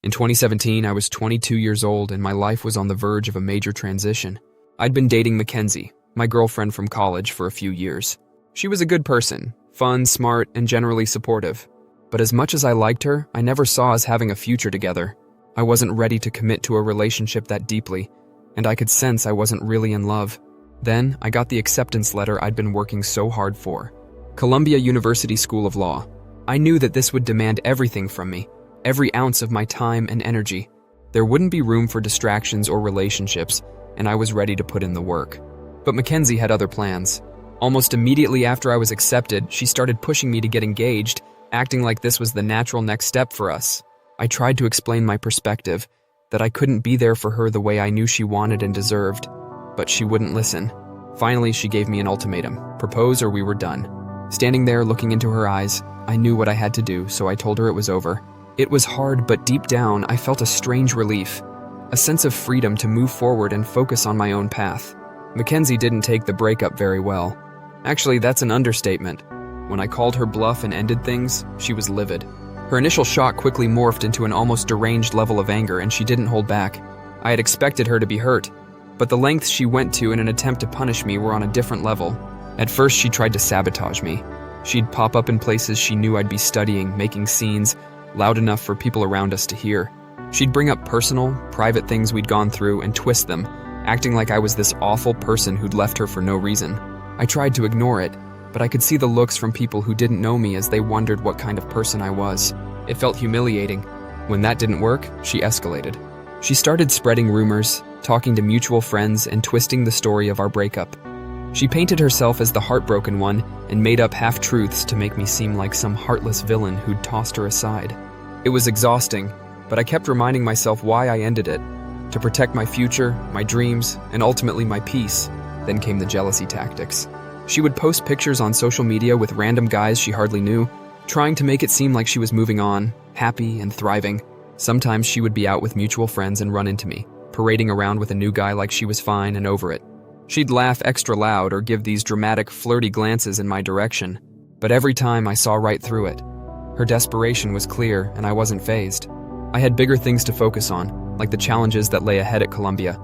In 2017, I was 22 years old and my life was on the verge of a major transition. I'd been dating Mackenzie, my girlfriend from college, for a few years. She was a good person, fun, smart, and generally supportive. But as much as I liked her, I never saw us having a future together. I wasn't ready to commit to a relationship that deeply, and I could sense I wasn't really in love. Then, I got the acceptance letter I'd been working so hard for. Columbia University School of Law. I knew that this would demand everything from me, every ounce of my time and energy. There wouldn't be room for distractions or relationships, and I was ready to put in the work. But Mackenzie had other plans. Almost immediately after I was accepted, she started pushing me to get engaged, acting like this was the natural next step for us. I tried to explain my perspective, that I couldn't be there for her the way I knew she wanted and deserved, but she wouldn't listen. Finally, she gave me an ultimatum: propose or we were done. Standing there looking into her eyes, I knew what I had to do, so I told her it was over. It was hard, but deep down, I felt a strange relief, a sense of freedom to move forward and focus on my own path. Mackenzie didn't take the breakup very well. Actually, that's an understatement. When I called her bluff and ended things, she was livid. Her initial shock quickly morphed into an almost deranged level of anger, and she didn't hold back. I had expected her to be hurt, but the lengths she went to in an attempt to punish me were on a different level. At first, she tried to sabotage me. She'd pop up in places she knew I'd be studying, making scenes loud enough for people around us to hear. She'd bring up personal, private things we'd gone through and twist them, acting like I was this awful person who'd left her for no reason. I tried to ignore it, but I could see the looks from people who didn't know me as they wondered what kind of person I was. It felt humiliating. When that didn't work, she escalated. She started spreading rumors, talking to mutual friends, and twisting the story of our breakup. She painted herself as the heartbroken one and made up half-truths to make me seem like some heartless villain who'd tossed her aside. It was exhausting, but I kept reminding myself why I ended it: to protect my future, my dreams, and ultimately my peace. Then came the jealousy tactics. She would post pictures on social media with random guys she hardly knew, trying to make it seem like she was moving on, happy and thriving. Sometimes she would be out with mutual friends and run into me, parading around with a new guy like she was fine and over it. She'd laugh extra loud or give these dramatic, flirty glances in my direction, but every time I saw right through it. Her desperation was clear, and I wasn't fazed. I had bigger things to focus on, like the challenges that lay ahead at Columbia,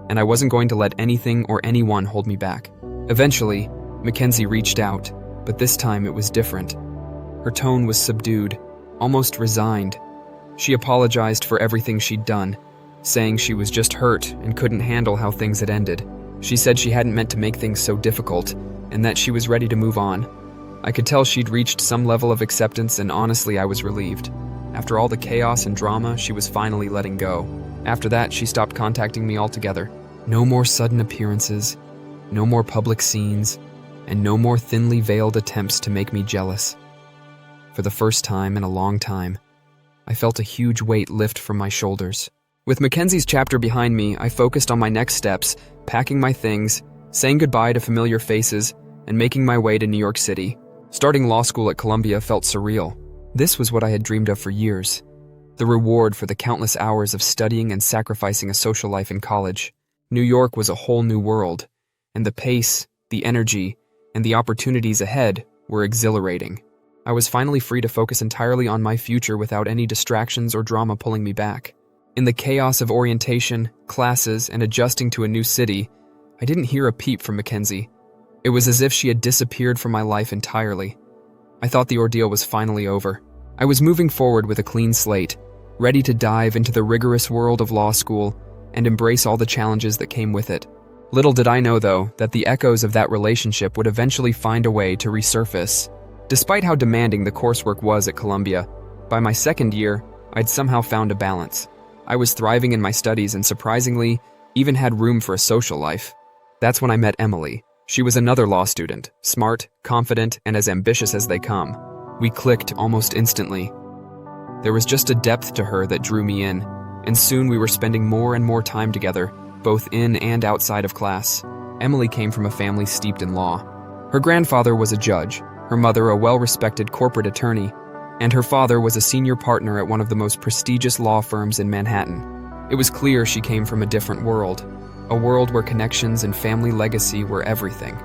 and I wasn't going to let anything or anyone hold me back. Eventually, Mackenzie reached out, but this time it was different. Her tone was subdued, almost resigned. She apologized for everything she'd done, saying she was just hurt and couldn't handle how things had ended. She said she hadn't meant to make things so difficult, and that she was ready to move on. I could tell she'd reached some level of acceptance, and honestly, I was relieved. After all the chaos and drama, she was finally letting go. After that, she stopped contacting me altogether. No more sudden appearances, no more public scenes, and no more thinly veiled attempts to make me jealous. For the first time in a long time, I felt a huge weight lift from my shoulders. With Mackenzie's chapter behind me, I focused on my next steps, packing my things, saying goodbye to familiar faces, and making my way to New York City. Starting law school at Columbia felt surreal. This was what I had dreamed of for years. The reward for the countless hours of studying and sacrificing a social life in college. New York was a whole new world, and the pace, the energy, and the opportunities ahead were exhilarating. I was finally free to focus entirely on my future without any distractions or drama pulling me back. In the chaos of orientation, classes, and adjusting to a new city, I didn't hear a peep from Mackenzie. It was as if she had disappeared from my life entirely. I thought the ordeal was finally over. I was moving forward with a clean slate, ready to dive into the rigorous world of law school and embrace all the challenges that came with it. Little did I know, though, that the echoes of that relationship would eventually find a way to resurface. Despite how demanding the coursework was at Columbia, by my second year, I'd somehow found a balance. I was thriving in my studies and, surprisingly, even had room for a social life. That's when I met Emily. She was another law student, smart, confident, and as ambitious as they come. We clicked almost instantly. There was just a depth to her that drew me in, and soon we were spending more and more time together, both in and outside of class. Emily came from a family steeped in law. Her grandfather was a judge, her mother a well-respected corporate attorney, and her father was a senior partner at one of the most prestigious law firms in Manhattan. It was clear she came from a different world, a world where connections and family legacy were everything.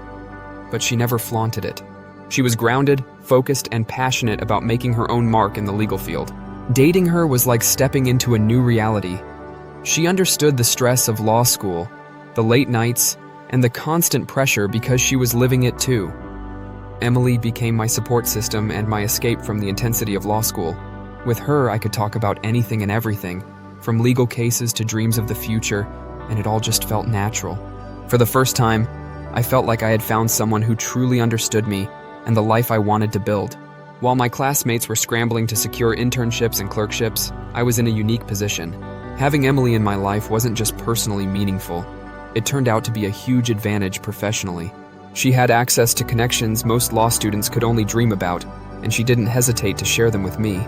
But she never flaunted it. She was grounded, focused, and passionate about making her own mark in the legal field. Dating her was like stepping into a new reality. She understood the stress of law school, the late nights, and the constant pressure because she was living it too. Emily became my support system and my escape from the intensity of law school. With her, I could talk about anything and everything, from legal cases to dreams of the future, and it all just felt natural. For the first time, I felt like I had found someone who truly understood me and the life I wanted to build. While my classmates were scrambling to secure internships and clerkships, I was in a unique position. Having Emily in my life wasn't just personally meaningful. It turned out to be a huge advantage professionally. She had access to connections most law students could only dream about, and she didn't hesitate to share them with me.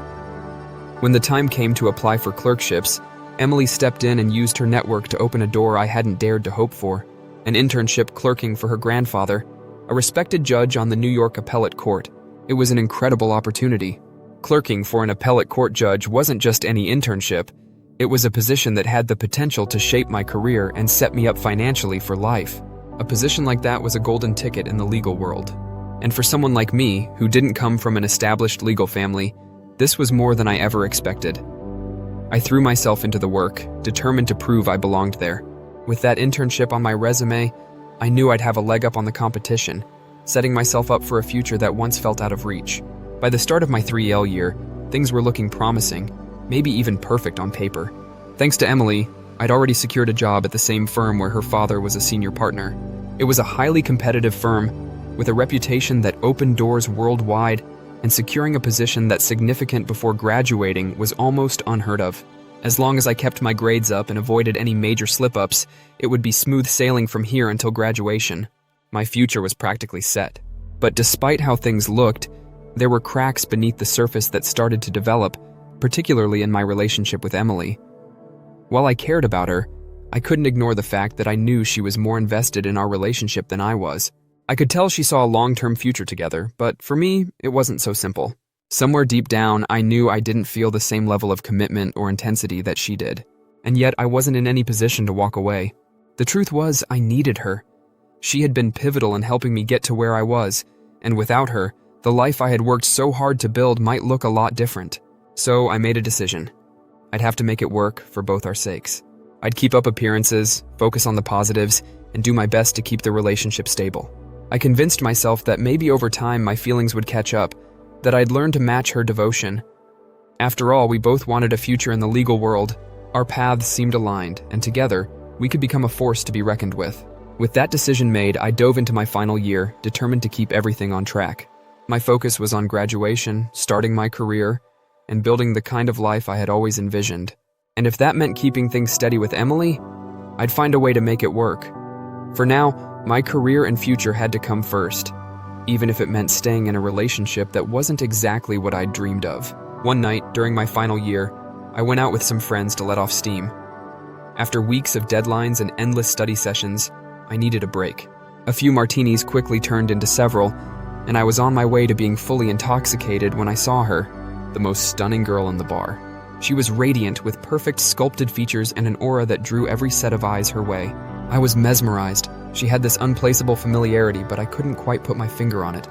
When the time came to apply for clerkships, Emily stepped in and used her network to open a door I hadn't dared to hope for. An internship clerking for her grandfather, a respected judge on the New York Appellate Court. It was an incredible opportunity. Clerking for an appellate court judge wasn't just any internship. It was a position that had the potential to shape my career and set me up financially for life. A position like that was a golden ticket in the legal world. And for someone like me, who didn't come from an established legal family, this was more than I ever expected. I threw myself into the work, determined to prove I belonged there. With that internship on my resume, I knew I'd have a leg up on the competition, setting myself up for a future that once felt out of reach. By the start of my 3L year, things were looking promising, maybe even perfect on paper. Thanks to Emily, I'd already secured a job at the same firm where her father was a senior partner. It was a highly competitive firm with a reputation that opened doors worldwide, and securing a position that's significant before graduating was almost unheard of. As long as I kept my grades up and avoided any major slip-ups, it would be smooth sailing from here until graduation. My future was practically set. But despite how things looked, there were cracks beneath the surface that started to develop, particularly in my relationship with Emily. While I cared about her, I couldn't ignore the fact that I knew she was more invested in our relationship than I was. I could tell she saw a long-term future together, but for me, it wasn't so simple. Somewhere deep down, I knew I didn't feel the same level of commitment or intensity that she did. And yet, I wasn't in any position to walk away. The truth was, I needed her. She had been pivotal in helping me get to where I was, and without her, the life I had worked so hard to build might look a lot different. So I made a decision. I'd have to make it work for both our sakes. I'd keep up appearances, focus on the positives, and do my best to keep the relationship stable. I convinced myself that maybe over time my feelings would catch up, that I'd learn to match her devotion. After all, we both wanted a future in the legal world. Our paths seemed aligned, and together, we could become a force to be reckoned with. With that decision made, I dove into my final year, determined to keep everything on track. My focus was on graduation, starting my career, and building the kind of life I had always envisioned. And if that meant keeping things steady with Emily, I'd find a way to make it work. For now, my career and future had to come first, even if it meant staying in a relationship that wasn't exactly what I'd dreamed of. One night, during my final year, I went out with some friends to let off steam. After weeks of deadlines and endless study sessions, I needed a break. A few martinis quickly turned into several, and I was on my way to being fully intoxicated when I saw her, the most stunning girl in the bar. She was radiant with perfect sculpted features and an aura that drew every set of eyes her way. I was mesmerized. She had this unplaceable familiarity, but I couldn't quite put my finger on it.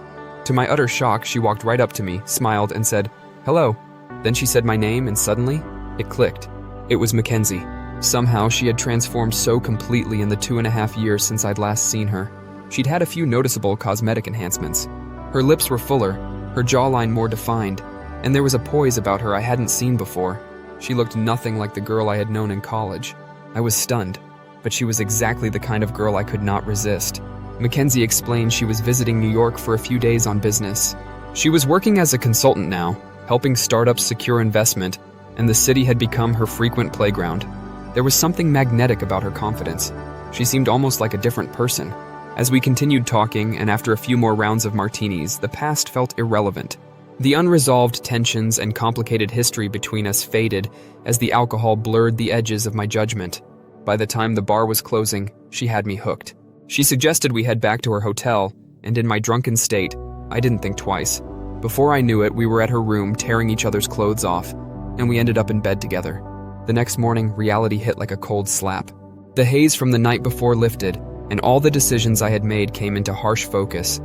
To my utter shock, she walked right up to me, smiled, and said, "Hello." Then she said my name, and suddenly, it clicked. It was Mackenzie. Somehow, she had transformed so completely in the 2.5 years since I'd last seen her. She'd had a few noticeable cosmetic enhancements. Her lips were fuller, her jawline more defined, and there was a poise about her I hadn't seen before. She looked nothing like the girl I had known in college. I was stunned, but she was exactly the kind of girl I could not resist. Mackenzie explained she was visiting New York for a few days on business. She was working as a consultant now, helping startups secure investment, and the city had become her frequent playground. There was something magnetic about her confidence. She seemed almost like a different person. As we continued talking, and after a few more rounds of martinis, the past felt irrelevant. The unresolved tensions and complicated history between us faded as the alcohol blurred the edges of my judgment. By the time the bar was closing, she had me hooked. She suggested we head back to her hotel, and in my drunken state, I didn't think twice. Before I knew it, we were at her room tearing each other's clothes off, and we ended up in bed together. The next morning, reality hit like a cold slap. The haze from the night before lifted, and all the decisions I had made came into harsh focus.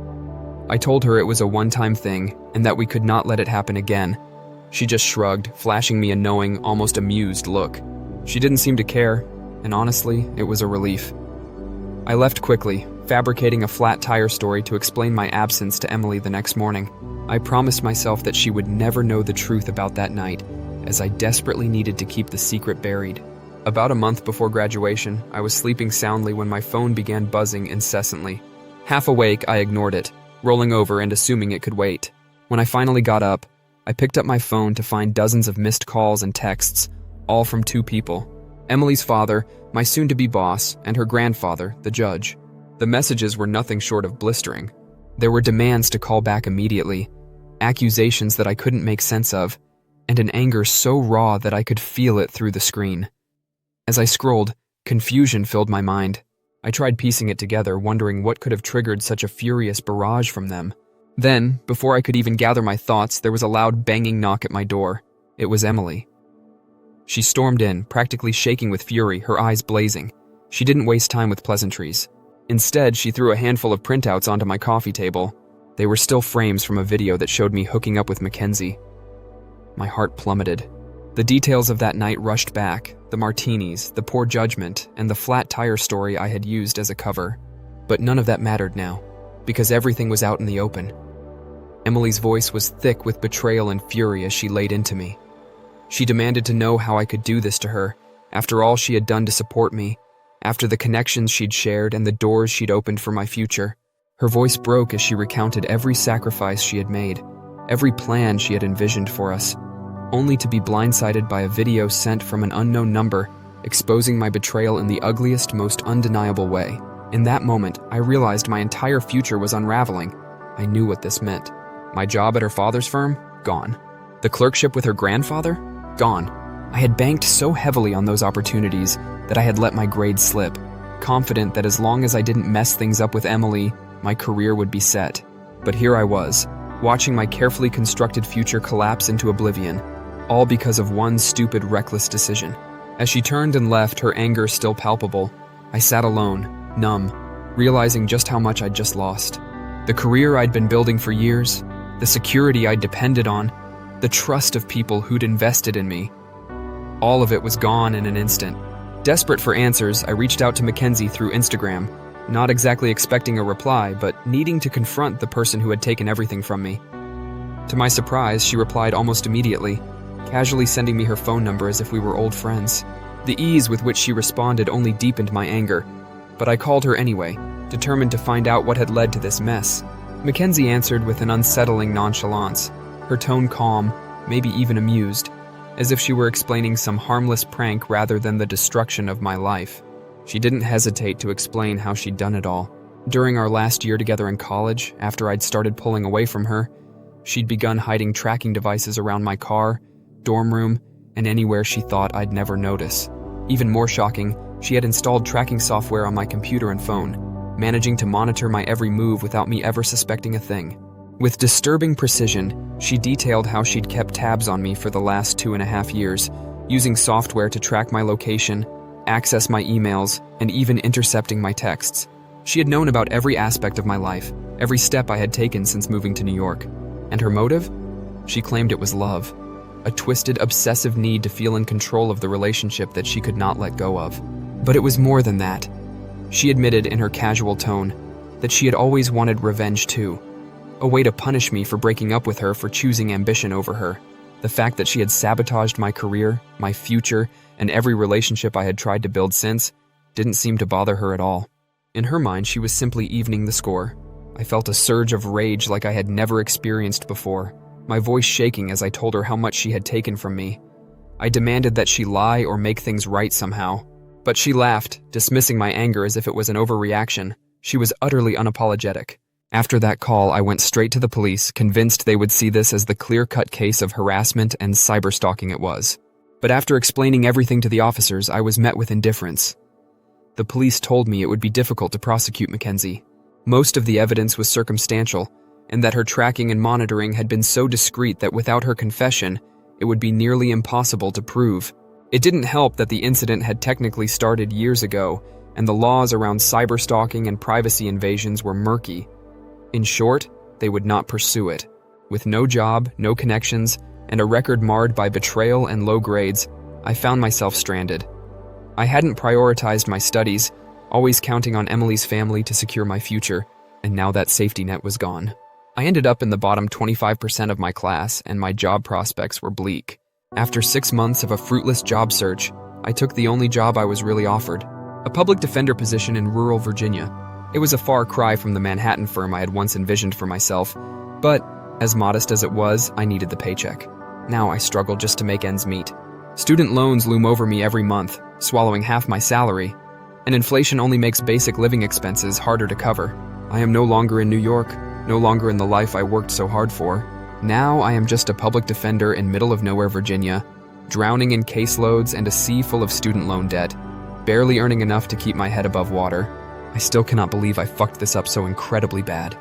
I told her it was a one-time thing, and that we could not let it happen again. She just shrugged, flashing me a knowing, almost amused look. She didn't seem to care, and honestly, it was a relief. I left quickly, fabricating a flat tire story to explain my absence to Emily the next morning. I promised myself that she would never know the truth about that night, as I desperately needed to keep the secret buried. About a month before graduation, I was sleeping soundly when my phone began buzzing incessantly. Half awake, I ignored it, rolling over and assuming it could wait. When I finally got up, I picked up my phone to find dozens of missed calls and texts, all from two people: Emily's father, my soon-to-be boss, and her grandfather, the judge. The messages were nothing short of blistering. There were demands to call back immediately, accusations that I couldn't make sense of, and an anger so raw that I could feel it through the screen. As I scrolled, confusion filled my mind. I tried piecing it together, wondering what could have triggered such a furious barrage from them. Then, before I could even gather my thoughts, there was a loud banging knock at my door. It was Emily. She stormed in, practically shaking with fury, her eyes blazing. She didn't waste time with pleasantries. Instead, she threw a handful of printouts onto my coffee table. They were still frames from a video that showed me hooking up with Mackenzie. My heart plummeted. The details of that night rushed back, the martinis, the poor judgment, and the flat tire story I had used as a cover. But none of that mattered now, because everything was out in the open. Emily's voice was thick with betrayal and fury as she laid into me. She demanded to know how I could do this to her, after all she had done to support me, after the connections she'd shared and the doors she'd opened for my future. Her voice broke as she recounted every sacrifice she had made, every plan she had envisioned for us, only to be blindsided by a video sent from an unknown number, exposing my betrayal in the ugliest, most undeniable way. In that moment, I realized my entire future was unraveling. I knew what this meant. My job at her father's firm? Gone. The clerkship with her grandfather? Gone. I had banked so heavily on those opportunities that I had let my grades slip, confident that as long as I didn't mess things up with Emily, my career would be set. But here I was, watching my carefully constructed future collapse into oblivion, all because of one stupid, reckless decision. As she turned and left, her anger still palpable, I sat alone, numb, realizing just how much I'd just lost. The career I'd been building for years, the security I'd depended on, the trust of people who'd invested in me. All of it was gone in an instant. Desperate for answers, I reached out to Mackenzie through Instagram, not exactly expecting a reply, but needing to confront the person who had taken everything from me. To my surprise, she replied almost immediately, casually sending me her phone number as if we were old friends. The ease with which she responded only deepened my anger, but I called her anyway, determined to find out what had led to this mess. Mackenzie answered with an unsettling nonchalance, her tone calm, maybe even amused, as if she were explaining some harmless prank rather than the destruction of my life. She didn't hesitate to explain how she'd done it all. During our last year together in college, after I'd started pulling away from her, she'd begun hiding tracking devices around my car, dorm room, and anywhere she thought I'd never notice. Even more shocking, she had installed tracking software on my computer and phone, managing to monitor my every move without me ever suspecting a thing. With disturbing precision, she detailed how she'd kept tabs on me for the last 2.5 years, using software to track my location, access my emails, and even intercepting my texts. She had known about every aspect of my life, every step I had taken since moving to New York. And her motive? She claimed it was love, a twisted, obsessive need to feel in control of the relationship that she could not let go of. But it was more than that. She admitted in her casual tone that she had always wanted revenge too, a way to punish me for breaking up with her for choosing ambition over her. The fact that she had sabotaged my career, my future, and every relationship I had tried to build since didn't seem to bother her at all. In her mind, she was simply evening the score. I felt a surge of rage like I had never experienced before, my voice shaking as I told her how much she had taken from me. I demanded that she lie or make things right somehow. But she laughed, dismissing my anger as if it was an overreaction. She was utterly unapologetic. After that call, I went straight to the police, convinced they would see this as the clear-cut case of harassment and cyberstalking it was. But after explaining everything to the officers, I was met with indifference. The police told me it would be difficult to prosecute Mackenzie. Most of the evidence was circumstantial, and that her tracking and monitoring had been so discreet that without her confession, it would be nearly impossible to prove. It didn't help that the incident had technically started years ago, and the laws around cyberstalking and privacy invasions were murky. In short, they would not pursue it. With no job, no connections, and a record marred by betrayal and low grades, I found myself stranded. I hadn't prioritized my studies, always counting on Emily's family to secure my future, and now that safety net was gone. I ended up in the bottom 25% of my class, and my job prospects were bleak. After 6 months of a fruitless job search, I took the only job I was really offered, a public defender position in rural Virginia. It was a far cry from the Manhattan firm I had once envisioned for myself, but as modest as it was, I needed the paycheck. Now I struggled just to make ends meet. Student loans loom over me every month, swallowing half my salary, and inflation only makes basic living expenses harder to cover. I am no longer in New York, no longer in the life I worked so hard for. Now I am just a public defender in middle-of-nowhere Virginia, drowning in caseloads and a sea full of student loan debt, barely earning enough to keep my head above water. I still cannot believe I fucked this up so incredibly bad.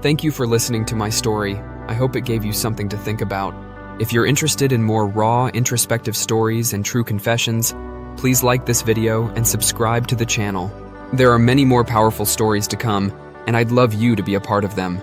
Thank you for listening to my story. I hope it gave you something to think about. If you're interested in more raw, introspective stories and true confessions, please like this video and subscribe to the channel. There are many more powerful stories to come, and I'd love you to be a part of them.